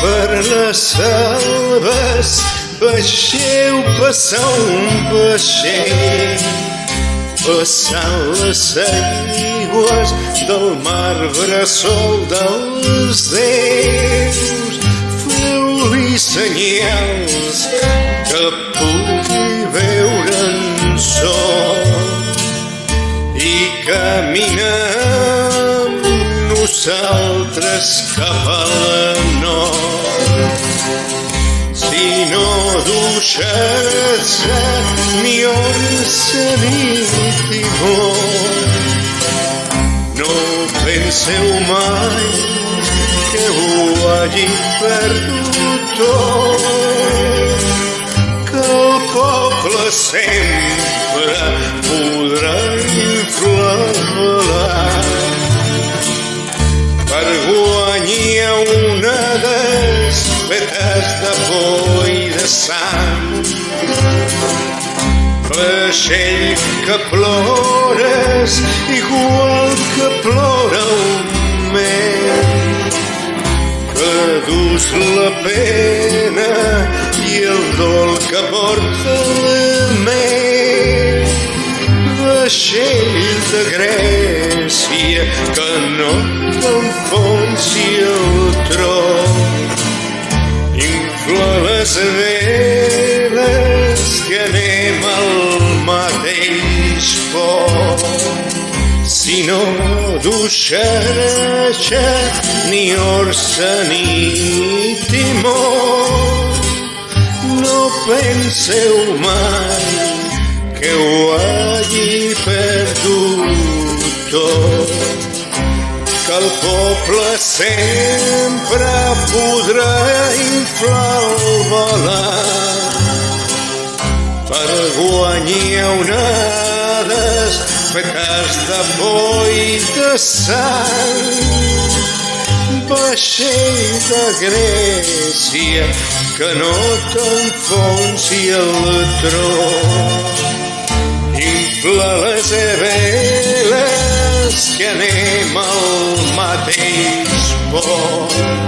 Per les selves vegeu passar un vaixell, passant les aigües del mar bressol dels déus. Feu-li senyals que pugui veure'n sol i caminem nosaltres cap a la nord. Si no duixesa ni orsa ni timor, no penseu mai que ho hagi perdut tot, que el poble sempre podrà inflar per guanyar onades fetes de por i de sang. Vaixell que plores igual que plora un nen, que dus la pena i el dol que porta la ment. Vaixell de Grècia que no t'enfonsi el tron, infla les veles que anem al mateix port. Si no duixeja ni orsa ni timor, no penseu mai que ho hagi perdut tot, que el poble sempre podrà inflar el volant per guanyar onades fetes de por i de sang. Vaixell de Grècia que no t'enfonsi el tron, infla les veles que anem al mateix port.